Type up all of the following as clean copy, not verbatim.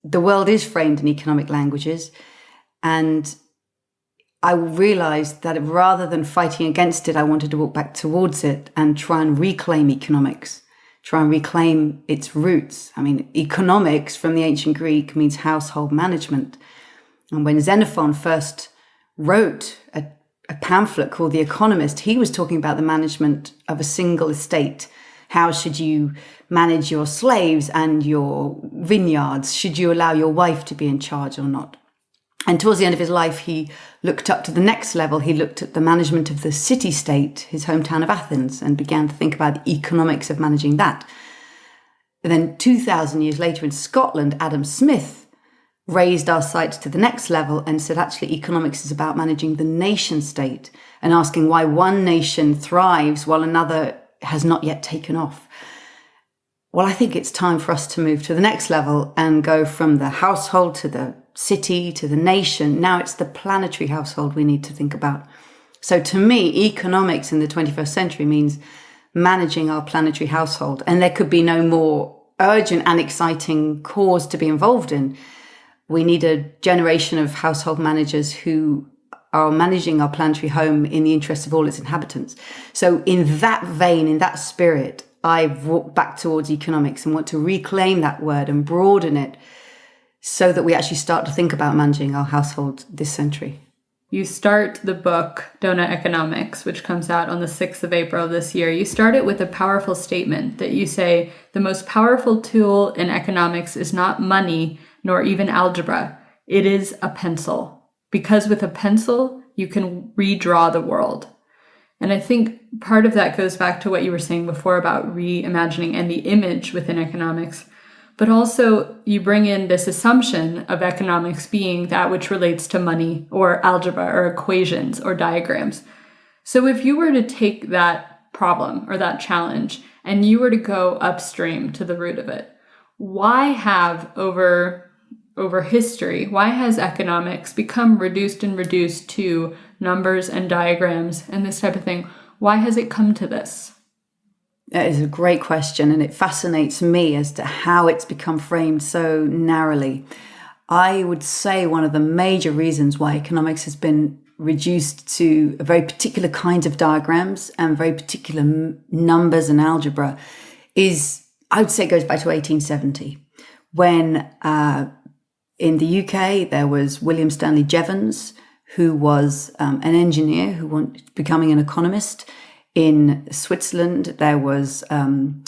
the world is framed in economic languages. And I realized that rather than fighting against it, I wanted to walk back towards it and try and reclaim economics, try and reclaim its roots. I mean, economics from the ancient Greek means household management. And when Xenophon first wrote a pamphlet called The Economist, he was talking about the management of a single estate. How should you manage your slaves and your vineyards? Should you allow your wife to be in charge or not? And towards the end of his life, he looked up to the next level. He looked at the management of the city-state, his hometown of Athens, and began to think about the economics of managing that. And then 2,000 years later in Scotland, Adam Smith raised our sights to the next level and said, actually, economics is about managing the nation-state and asking why one nation thrives while another has not yet taken off. Well, I think it's time for us to move to the next level and go from the household to the city to the nation. Now it's the planetary household we need to think about. So to me, economics in the 21st century means managing our planetary household. And there could be no more urgent and exciting cause to be involved in. We need a generation of household managers who are managing our planetary home in the interest of all its inhabitants. So in that vein, in that spirit, I've walked back towards economics and want to reclaim that word and broaden it so that we actually start to think about managing our household this century. You start the book, Doughnut Economics, which comes out on the 6th of April this year. You start it with a powerful statement that you say, the most powerful tool in economics is not money, nor even algebra. It is a pencil. Because with a pencil, you can redraw the world. And I think part of that goes back to what you were saying before about reimagining and the image within economics. But also you bring in this assumption of economics being that which relates to money or algebra or equations or diagrams. So if you were to take that problem or that challenge and you were to go upstream to the root of it, why have over history, why has economics become reduced to numbers and diagrams and this type of thing? Why has it come to this? That is a great question, and it fascinates me as to how it's become framed so narrowly. I would say one of the major reasons why economics has been reduced to a very particular kinds of diagrams and very particular numbers and algebra is, I would say, it goes back to 1870, when in the UK there was William Stanley Jevons, who was an engineer who wanted becoming an economist. In Switzerland, there was Leon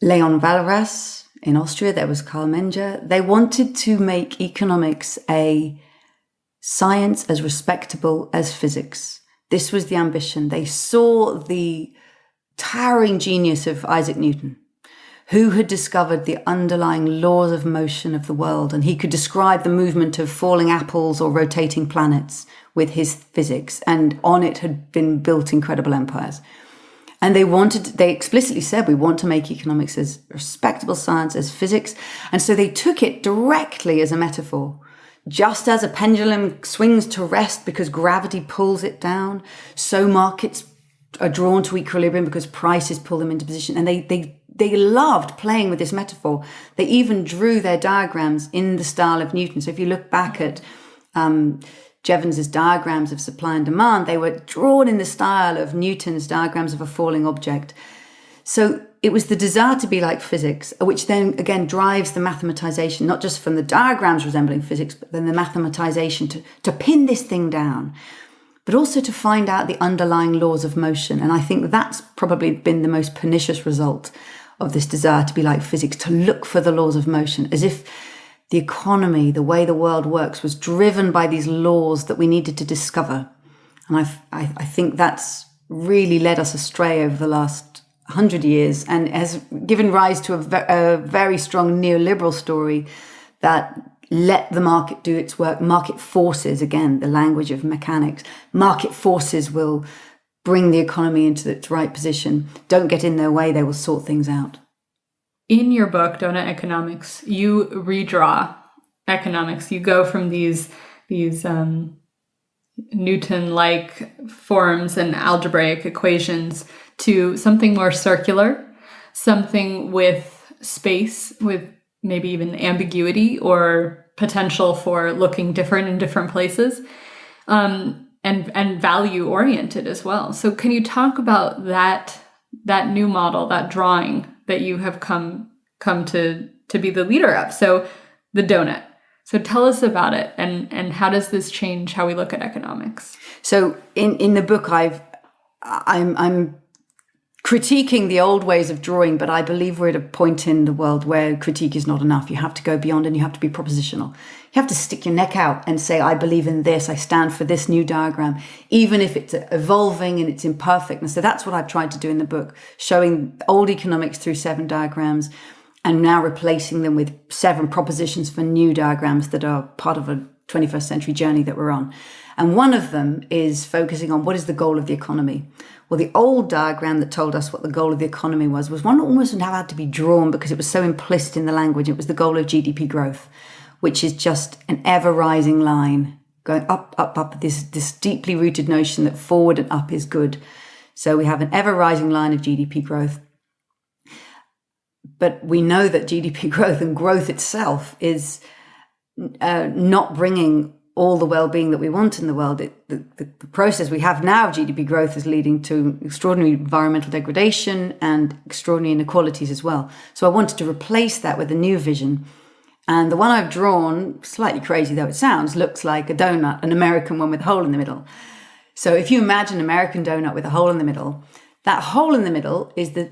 Walras. In Austria, there was Karl Menger. They wanted to make economics a science as respectable as physics. This was the ambition. They saw the towering genius of Isaac Newton, who had discovered the underlying laws of motion of the world, and he could describe the movement of falling apples or rotating planets with his physics, and on it had been built incredible empires. And they explicitly said, we want to make economics as respectable science as physics. And so they took it directly as a metaphor. Just as a pendulum swings to rest because gravity pulls it down, so markets are drawn to equilibrium because prices pull them into position. And they loved playing with this metaphor. They even drew their diagrams in the style of Newton. So if you look back at Jevons's diagrams of supply and demand, they were drawn in the style of Newton's diagrams of a falling object. So it was the desire to be like physics, which then again drives the mathematization, not just from the diagrams resembling physics, but then the mathematization to pin this thing down, but also to find out the underlying laws of motion. And I think that's probably been the most pernicious result of this desire to be like physics, to look for the laws of motion, as if the economy, the way the world works, was driven by these laws that we needed to discover. And I think that's really led us astray over the last 100 years and has given rise to a very strong neoliberal story that let the market do its work. Market forces, again, the language of mechanics, market forces will bring the economy into its right position. Don't get in their way, they will sort things out. In your book, Doughnut Economics, you redraw economics. You go from these Newton-like forms and algebraic equations to something more circular, something with space, with maybe even ambiguity or potential for looking different in different places, and value oriented as well. So can you talk about that new model, that drawing that you have come to be the leader of? So the donut. So tell us about it, and how does this change how we look at economics? So in the book, I'm critiquing the old ways of drawing, but I believe we're at a point in the world where critique is not enough. You have to go beyond, and you have to be propositional. You have to stick your neck out and say, I believe in this, I stand for this new diagram, even if it's evolving and it's imperfect. And so that's what I've tried to do in the book, showing old economics through 7 diagrams and now replacing them with 7 propositions for new diagrams that are part of a 21st century journey that we're on. And one of them is focusing on what is the goal of the economy. Well, the old diagram that told us what the goal of the economy was one that almost had to be drawn because it was so implicit in the language. It was the goal of GDP growth, which is just an ever-rising line going up, up, up, this deeply rooted notion that forward and up is good. So we have an ever-rising line of GDP growth. But we know that GDP growth and growth itself is not bringing all the well-being that we want in the world. The process we have now of GDP growth is leading to extraordinary environmental degradation and extraordinary inequalities as well. So I wanted to replace that with a new vision. And the one I've drawn, slightly crazy though it sounds, looks like a donut, an American one with a hole in the middle. So if you imagine an American donut with a hole in the middle, that hole in the middle is the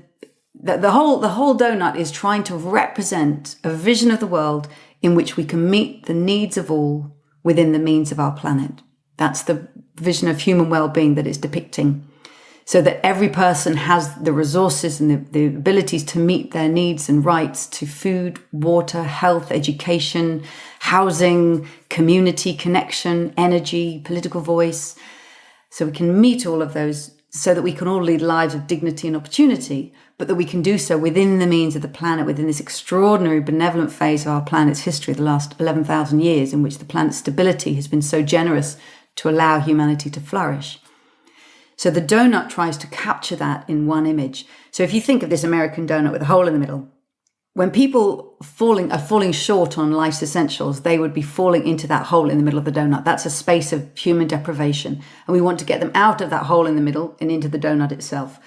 whole donut is trying to represent a vision of the world in which we can meet the needs of all within the means of our planet. That's the vision of human well-being that it's depicting, so that every person has the resources and the abilities to meet their needs and rights to food, water, health, education, housing, community connection, energy, political voice. So we can meet all of those so that we can all lead lives of dignity and opportunity, but that we can do so within the means of the planet, within this extraordinary benevolent phase of our planet's history, the last 11,000 years, in which the planet's stability has been so generous to allow humanity to flourish. So the donut tries to capture that in one image. So if you think of this American donut with a hole in the middle, when people are falling short on life's essentials, they would be falling into that hole in the middle of the donut. That's a space of human deprivation. And we want to get them out of that hole in the middle and into the donut itself.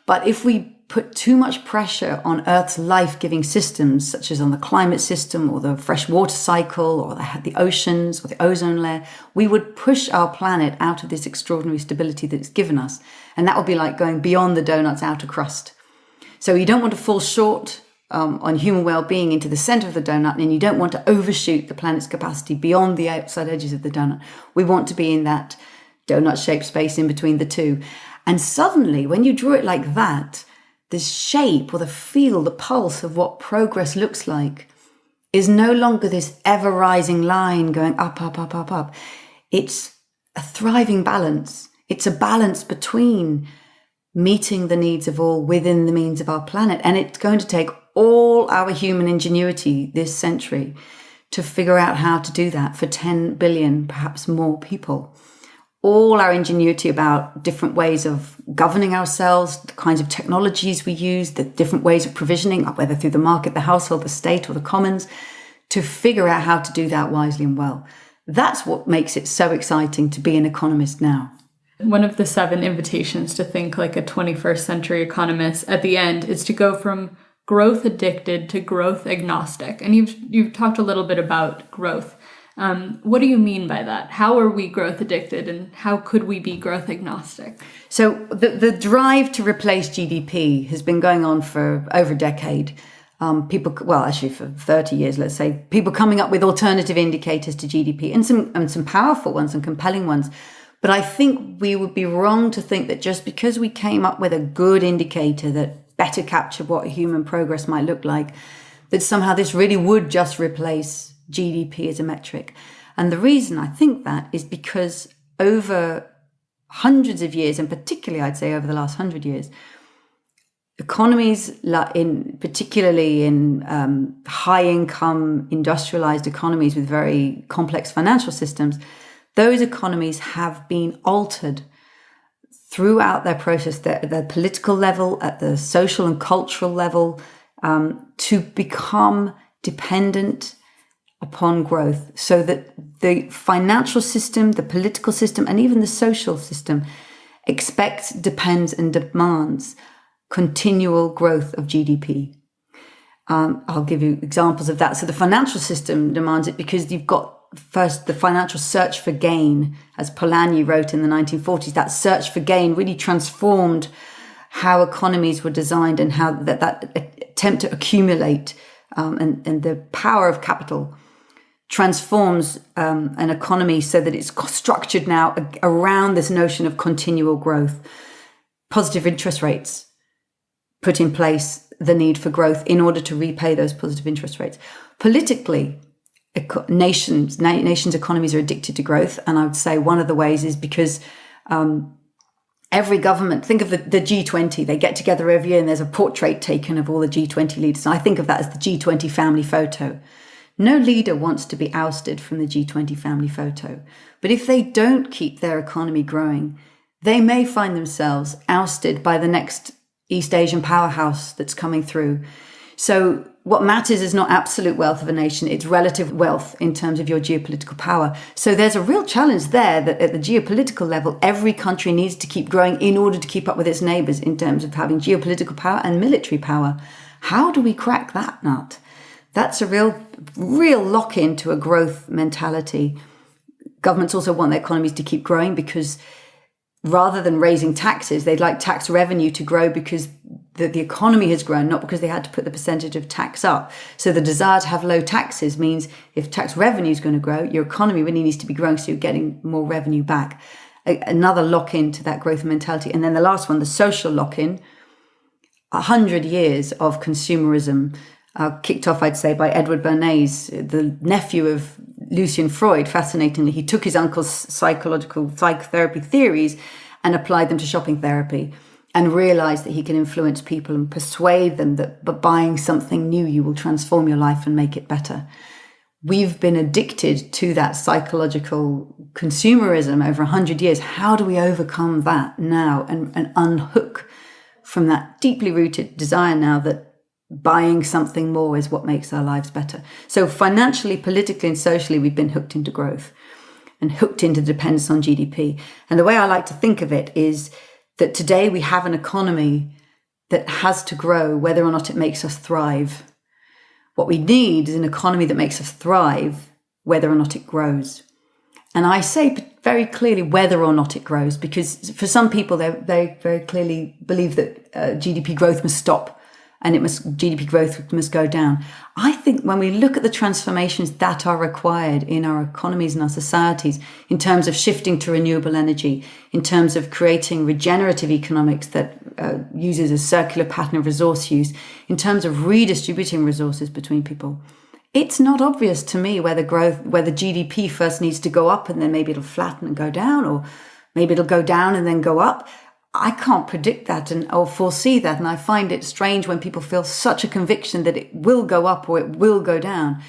But if we put too much pressure on Earth's life-giving systems, such as on the climate system or the fresh water cycle or the oceans or the ozone layer, we would push our planet out of this extraordinary stability that it's given us. And that would be like going beyond the donut's outer crust. So you don't want to fall short on human well-being into the center of the donut, and you don't want to overshoot the planet's capacity beyond the outside edges of the donut. We want to be in that donut-shaped space in between the two. And suddenly, when you draw it like that, the shape or the feel, the pulse of what progress looks like is no longer this ever-rising line going up, up, up, up, up. It's a thriving balance. It's a balance between meeting the needs of all within the means of our planet. And it's going to take all our human ingenuity this century to figure out how to do that for 10 billion, perhaps more people. All our ingenuity about different ways of governing ourselves, the kinds of technologies we use, the different ways of provisioning, whether through the market, the household, the state, or the commons, to figure out how to do that wisely and well. That's what makes it so exciting to be an economist now. One of the 7 invitations to think like a 21st century economist at the end is to go from growth addicted to growth agnostic. And you've talked a little bit about growth. What do you mean by that? How are we growth addicted, and how could we be growth agnostic? So the drive to replace GDP has been going on for over a decade. Actually for 30 years, let's say, people coming up with alternative indicators to GDP and some powerful ones and compelling ones. But I think we would be wrong to think that just because we came up with a good indicator that better captured what human progress might look like, that somehow this really would just replace GDP as a metric. And the reason I think that is because over hundreds of years, and particularly I'd say over the last 100 years, economies, particularly in high-income industrialized economies with very complex financial systems, those economies have been altered throughout their process, at the political level, at the social and cultural level, to become dependent upon growth, so that the financial system, the political system, and even the social system expects, depends, and demands continual growth of GDP. I'll give you examples of that. So the financial system demands it because you've got first the financial search for gain, as Polanyi wrote in the 1940s. That search for gain really transformed how economies were designed, and how that attempt to accumulate and the power of capital transforms an economy so that it's structured now around this notion of continual growth. Positive interest rates put in place the need for growth in order to repay those positive interest rates. Politically, nations' economies are addicted to growth, and I would say one of the ways is because every government, think of the G20, they get together every year and there's a portrait taken of all the G20 leaders. And I think of that as the G20 family photo. No leader wants to be ousted from the G20 family photo. But if they don't keep their economy growing, they may find themselves ousted by the next East Asian powerhouse that's coming through. So what matters is not absolute wealth of a nation, it's relative wealth in terms of your geopolitical power. So there's a real challenge there that at the geopolitical level, every country needs to keep growing in order to keep up with its neighbors in terms of having geopolitical power and military power. How do we crack that nut? That's a real lock-in to a growth mentality. Governments also want their economies to keep growing because rather than raising taxes, they'd like tax revenue to grow because the economy has grown, not because they had to put the percentage of tax up. So the desire to have low taxes means if tax revenue is going to grow, your economy really needs to be growing so you're getting more revenue back. Another lock-in to that growth mentality. And then the last one, the social lock-in, 100 years of consumerism, kicked off, I'd say, by Edward Bernays, the nephew of Lucian Freud. Fascinatingly, he took his uncle's psychotherapy theories and applied them to shopping therapy, and realized that he can influence people and persuade them that by buying something new, you will transform your life and make it better. We've been addicted to that psychological consumerism over 100 years. How do we overcome that now and unhook from that deeply rooted desire now that buying something more is what makes our lives better? So financially, politically, and socially, we've been hooked into growth and hooked into the dependence on GDP. And the way I like to think of it is that today we have an economy that has to grow whether or not it makes us thrive. What we need is an economy that makes us thrive whether or not it grows. And I say very clearly whether or not it grows, because for some people, they very clearly believe that GDP growth must stop and GDP growth must go down. I think when we look at the transformations that are required in our economies and our societies, in terms of shifting to renewable energy, in terms of creating regenerative economics that uses a circular pattern of resource use, in terms of redistributing resources between people, it's not obvious to me whether GDP first needs to go up and then maybe it'll flatten and go down, or maybe it'll go down and then go up. I can't predict that or foresee that. And I find it strange when people feel such a conviction that it will go up or it will go down.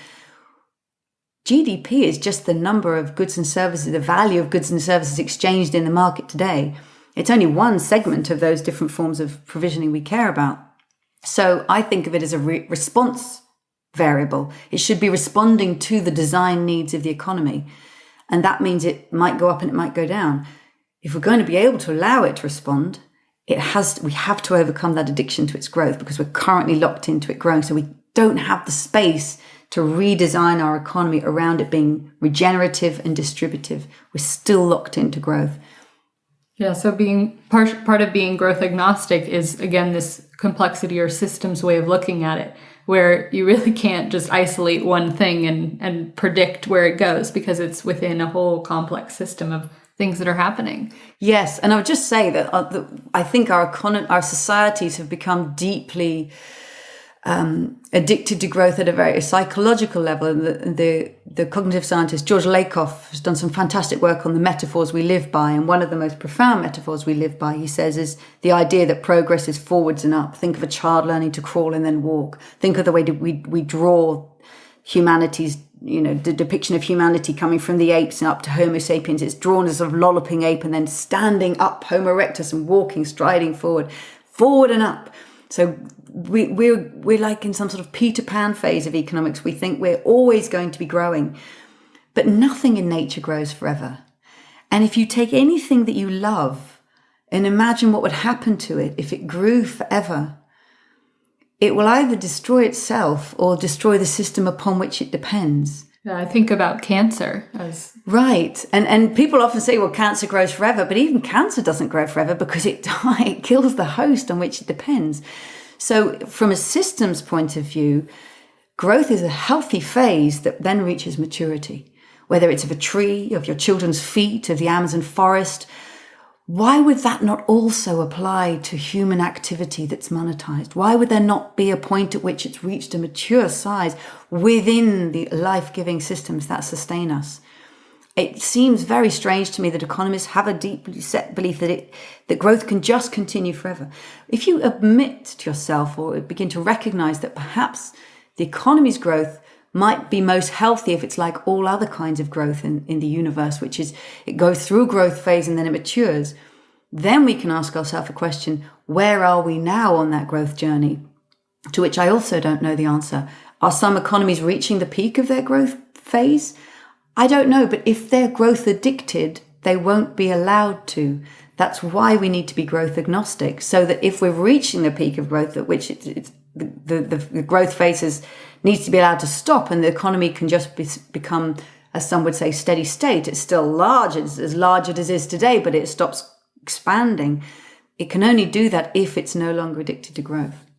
GDP is just the number of goods and services, the value of goods and services exchanged in the market today. It's only one segment of those different forms of provisioning we care about. So I think of it as a response variable. It should be responding to the design needs of the economy. And that means it might go up and it might go down. If we're going to be able to allow it to respond, we have to overcome that addiction to its growth, because we're currently locked into it growing. So we don't have the space to redesign our economy around it being regenerative and distributive. We're still locked into growth. Yeah, so being part of being growth agnostic is, again, this complexity or systems way of looking at it, where you really can't just isolate one thing and predict where it goes, because it's within a whole complex system of things that are happening. Yes, and I would just say that I think our societies have become deeply addicted to growth at a very psychological level. And the cognitive scientist George Lakoff has done some fantastic work on the metaphors we live by. And one of the most profound metaphors we live by, he says, is the idea that progress is forwards and up. Think of a child learning to crawl and then walk. Think of the way we draw humanity's, the depiction of humanity coming from the apes and up to Homo sapiens. It's drawn as a sort of lolloping ape and then standing up, Homo erectus, and walking, striding forward and up. So we're like in some sort of Peter Pan phase of economics. We think we're always going to be growing, but nothing in nature grows forever. And if you take anything that you love and imagine what would happen to it if it grew forever, it will either destroy itself or destroy the system upon which it depends. Yeah, I think about cancer as... Right. And people often say, well, cancer grows forever, but even cancer doesn't grow forever because it kills the host on which it depends. So from a systems point of view, growth is a healthy phase that then reaches maturity. Whether it's of a tree, of your children's feet, of the Amazon forest, why would that not also apply to human activity that's monetized? Why would there not be a point at which it's reached a mature size within the life-giving systems that sustain us? It seems very strange to me that economists have a deeply set belief that growth can just continue forever. If you admit to yourself or begin to recognize that perhaps the economy's growth might be most healthy if it's like all other kinds of growth in the universe, which is it goes through a growth phase and then it matures, then we can ask ourselves a question, where are we now on that growth journey? To which I also don't know the answer. Are some economies reaching the peak of their growth phase? I don't know, but if they're growth addicted, they won't be allowed to. That's why we need to be growth agnostic, so that if we're reaching the peak of growth at which the growth phases needs to be allowed to stop and the economy can just become, as some would say, steady state. It's still large, it's as large as it is today, but it stops expanding. It can only do that if it's no longer addicted to growth.